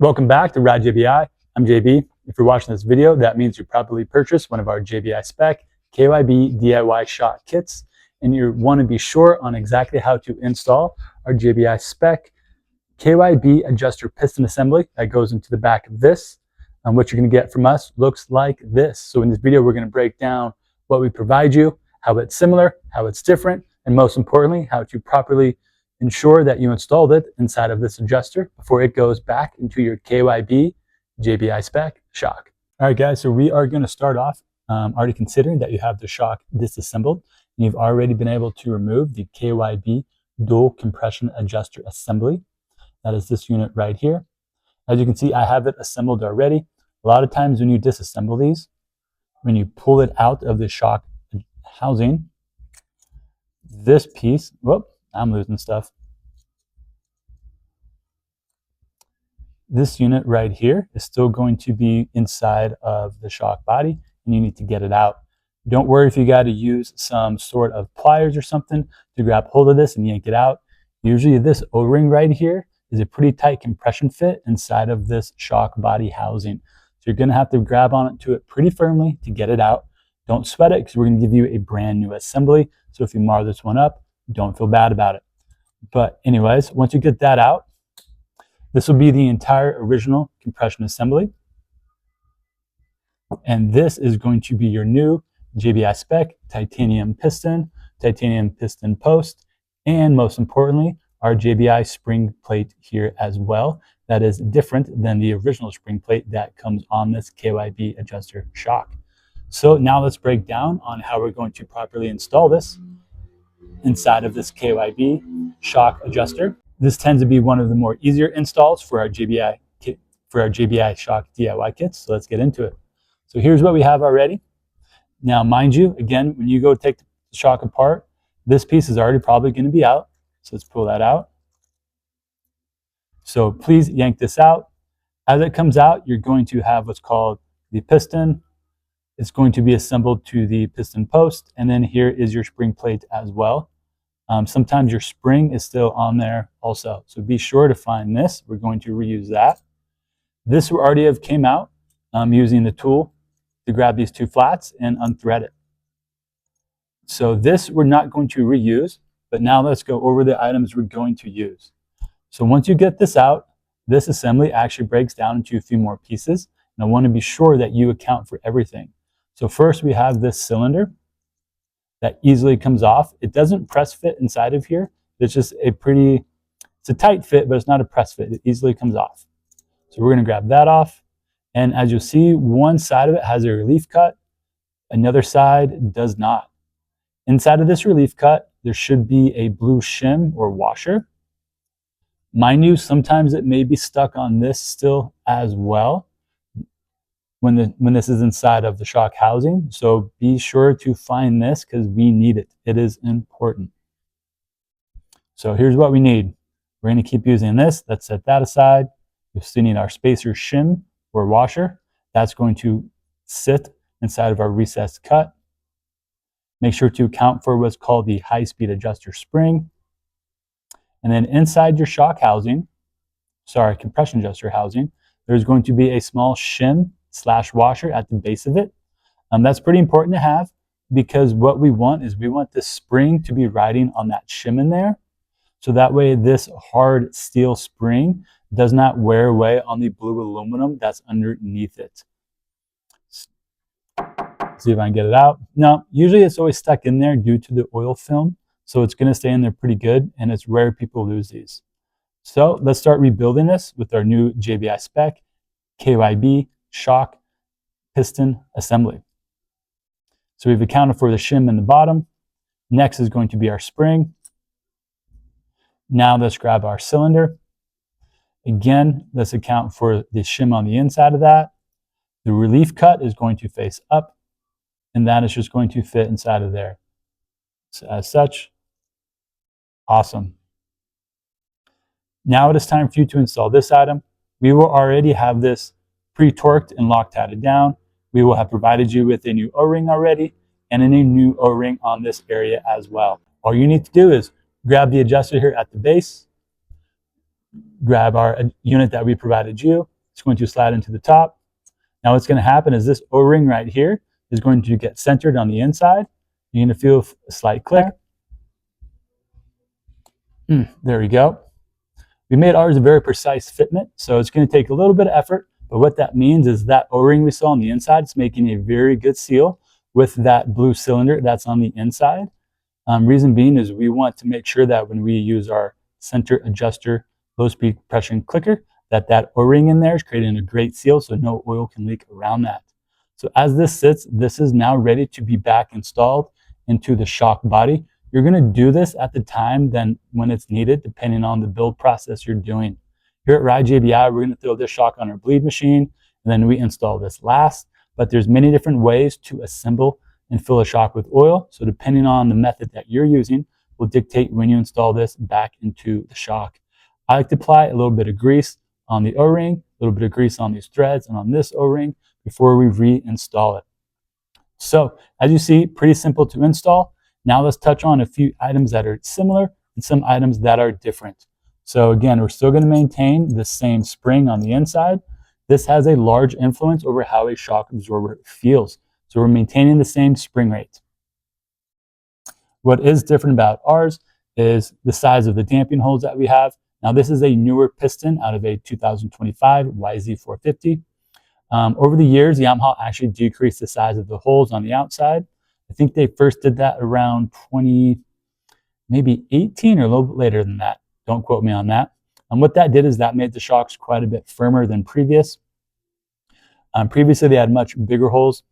Welcome back to Ride JBI. I'm JB. If you're watching this video, that means you probably purchased one of our JBI spec KYB DIY shock kits, and you want to be sure on exactly how to install our JBI spec KYB adjuster piston assembly that goes into the back of this. And what you're going to get from us looks like this. So in this video, we're going to break down what we provide you, how it's similar, how it's different, and most importantly, how to properly ensure that you installed it inside of this adjuster before it goes back into your KYB JBI spec shock. All right, guys, so we are going to start off already considering that you have the shock disassembled and you've already been able to remove the KYB dual compression adjuster assembly. That is this unit right here. As you can see, I have it assembled already. A lot of times when you disassemble these, when you pull it out of the shock housing, this piece, whoop, I'm losing stuff. This unit right here is still going to be inside of the shock body and you need to get it out. Don't worry if you got to use some sort of pliers or something to grab hold of this and yank it out. Usually this O-ring right here is a pretty tight compression fit inside of this shock body housing. So you're going to have to grab onto it pretty firmly to get it out. Don't sweat it because we're going to give you a brand new assembly. So if you mar this one up, don't feel bad about it. But anyways, once you get that out, this will be the entire original compression assembly. And this is going to be your new JBI spec titanium piston post, and most importantly, our JBI spring plate here as well. That is different than the original spring plate that comes on this KYB adjuster shock. So now let's break down on how we're going to properly install this inside of this KYB shock adjuster. This tends to be one of the more easier installs for our JBI kit, for our JBI shock DIY kits. So let's get into it. So here's what we have already. Now, mind you, again, when you go take the shock apart, this piece is already probably going to be out. So let's pull that out. So please yank this out. As it comes out, you're going to have what's called the piston. It's going to be assembled to the piston post, and then here is your spring plate as well. Sometimes your spring is still on there also, so be sure to find this. We're going to reuse that. This already have came out using the tool to grab these two flats and unthread it. So this we're not going to reuse, but now let's go over the items we're going to use. So once you get this out, this assembly actually breaks down into a few more pieces, and I want to be sure that you account for everything. So first we have this cylinder that easily comes off. It doesn't press fit inside of here. It's just it's a tight fit, but it's not a press fit. It easily comes off. So we're going to grab that off. And as you'll see, one side of it has a relief cut. Another side does not. Inside of this relief cut, there should be a blue shim or washer. Mind you, sometimes it may be stuck on this still as well when this is inside of the shock housing. So be sure to find this because we need it. It is important. So here's what we need. We're going to keep using this. Let's set that aside. We still need our spacer shim or washer. That's going to sit inside of our recessed cut. Make sure to account for what's called the high-speed adjuster spring. And then inside your shock housing, compression adjuster housing, there's going to be a small shim / washer at the base of it. That's pretty important to have because what we want is we want this spring to be riding on that shim in there. So that way this hard steel spring does not wear away on the blue aluminum that's underneath it. See if I can get it out. No, usually it's always stuck in there due to the oil film. So it's going to stay in there pretty good, and it's rare people lose these. So let's start rebuilding this with our new JBI spec KYB shock piston assembly. So we've accounted for the shim in the bottom. Next is going to be our spring. Now let's grab our cylinder. Again, let's account for the shim on the inside of that. The relief cut is going to face up, and that is just going to fit inside of there. So as such, awesome. Now it is time for you to install this item. We will already have this pre-torqued and Loctited down. We will have provided you with a new O-ring already and a new O-ring on this area as well. All you need to do is grab the adjuster here at the base, grab our unit that we provided you, It's going to slide into the top. Now what's going to happen is this O-ring right here is going to get centered on the inside. You're going to feel a slight click. There we go. We made ours a very precise fitment, so it's going to take a little bit of effort, but what that means is that O-ring we saw on the inside, it's making a very good seal with that blue cylinder that's on the inside. Reason being is we want to make sure that when we use our center adjuster low speed compression clicker, that O-ring in there is creating a great seal so no oil can leak around that. So as this sits, this is now ready to be back installed into the shock body. You're going to do this at the time then when it's needed, depending on the build process you're doing. Here at Ride JBI, we're going to throw this shock on our bleed machine, and then we install this last. But there's many different ways to assemble and fill a shock with oil. So depending on the method that you're using will dictate when you install this back into the shock. I like to apply a little bit of grease on the O-ring, a little bit of grease on these threads and on this O-ring before we reinstall it. So as you see, pretty simple to install. Now let's touch on a few items that are similar and some items that are different. So again, we're still going to maintain the same spring on the inside. This has a large influence over how a shock absorber feels. So we're maintaining the same spring rate. What is different about ours is the size of the damping holes that we have. Now this is a newer piston out of a 2025 YZ450. Over the years, Yamaha actually decreased the size of the holes on the outside. I think they first did that around 20, maybe 18 or a little bit later than that. Don't quote me on that. And what that did is that made the shocks quite a bit firmer than previous. Previously, they had much bigger holes.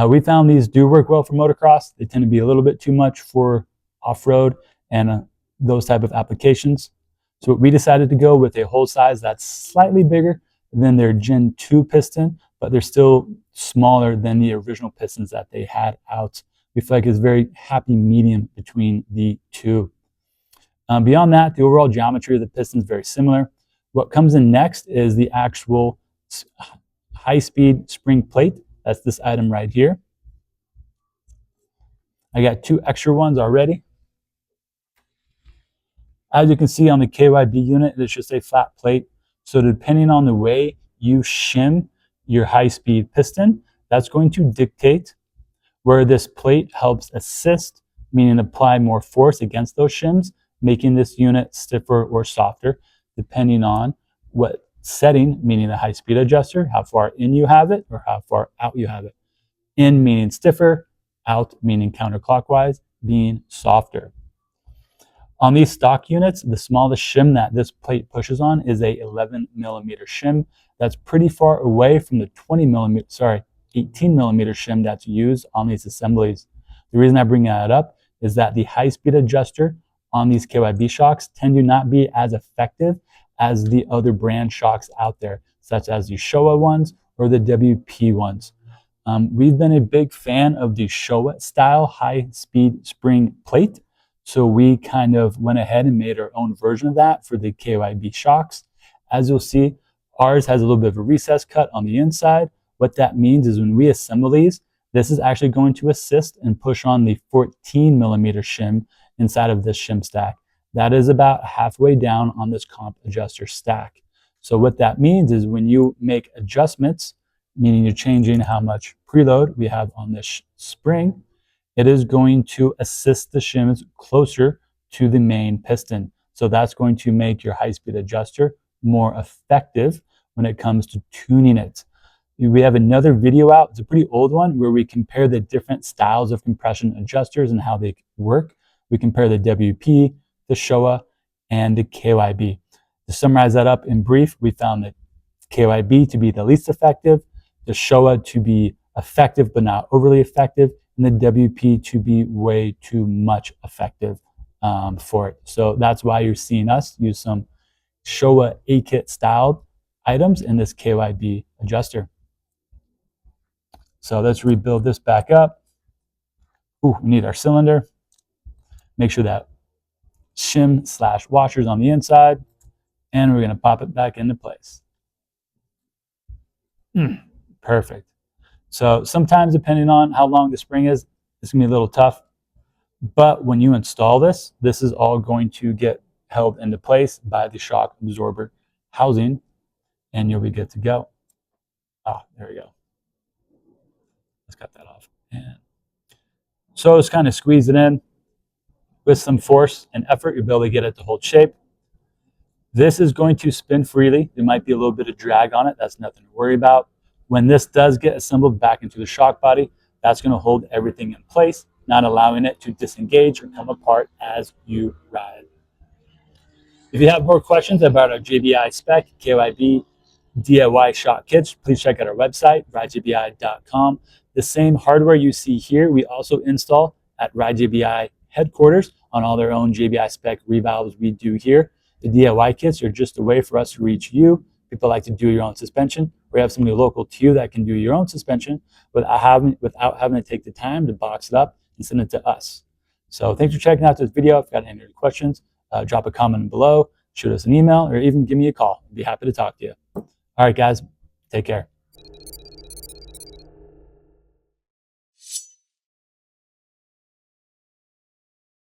We found these do work well for motocross. They tend to be a little bit too much for off-road and those type of applications. So we decided to go with a hole size that's slightly bigger than their Gen 2 piston, but they're still smaller than the original pistons that they had out. We feel like it's a very happy medium between the two. Beyond that, the overall geometry of the piston is very similar. What comes in next is the actual high-speed spring plate. That's this item right here. I got 2 extra ones already. As you can see on the KYB unit, it's just a flat plate. So depending on the way you shim your high-speed piston, that's going to dictate where this plate helps assist, meaning apply more force against those shims, making this unit stiffer or softer, depending on what setting, meaning the high-speed adjuster, how far in you have it or how far out you have it. In meaning stiffer, out meaning counterclockwise, being softer. On these stock units, the smallest shim that this plate pushes on is a 11 millimeter shim. That's pretty far away from the 18 millimeter shim that's used on these assemblies. The reason I bring that up is that the high-speed adjuster on these KYB shocks tend to not be as effective as the other brand shocks out there, such as the Showa ones or the WP ones. We've been a big fan of the Showa style high-speed spring plate. So we kind of went ahead and made our own version of that for the KYB shocks. As you'll see, ours has a little bit of a recess cut on the inside. What that means is when we assemble these, this is actually going to assist and push on the 14 millimeter shim inside of this shim stack. That is about halfway down on this comp adjuster stack. So what that means is when you make adjustments, meaning you're changing how much preload we have on this spring, it is going to assist the shims closer to the main piston. So that's going to make your high-speed adjuster more effective when it comes to tuning it. We have another video out, it's a pretty old one, where we compare the different styles of compression adjusters and how they work. We compare the WP, the Showa, and the KYB. To summarize that up in brief, we found the KYB to be the least effective, the Showa to be effective but not overly effective, and the WP to be way too much effective for it. So that's why you're seeing us use some Showa A-kit styled items in this KYB adjuster. So let's rebuild this back up. Ooh, we need our cylinder. Make sure that shim / washer's on the inside, and we're gonna pop it back into place. Perfect. So sometimes depending on how long the spring is, it's gonna be a little tough. But when you install this, this is all going to get held into place by the shock absorber housing, and you'll be good to go. There we go. Let's cut that off. And so just kind of squeeze it in with some force and effort. You'll be able to get it to hold shape. This is going to spin freely. There might be a little bit of drag on it. That's nothing to worry about. When this does get assembled back into the shock body, that's going to hold everything in place, not allowing it to disengage or come apart as you ride. If you have more questions about our JBI spec, KYB, DIY shock kits, please check out our website, ridejbi.com. The same hardware you see here, we also install at RideJBI headquarters on all their own JBI spec revalves we do here. The DIY kits are just a way for us to reach you. People like to do your own suspension. We have somebody local to you that can do your own suspension without having to take the time to box it up and send it to us. So thanks for checking out this video. If you've got any questions, drop a comment below, shoot us an email, or even give me a call. I'd be happy to talk to you. All right, guys, take care.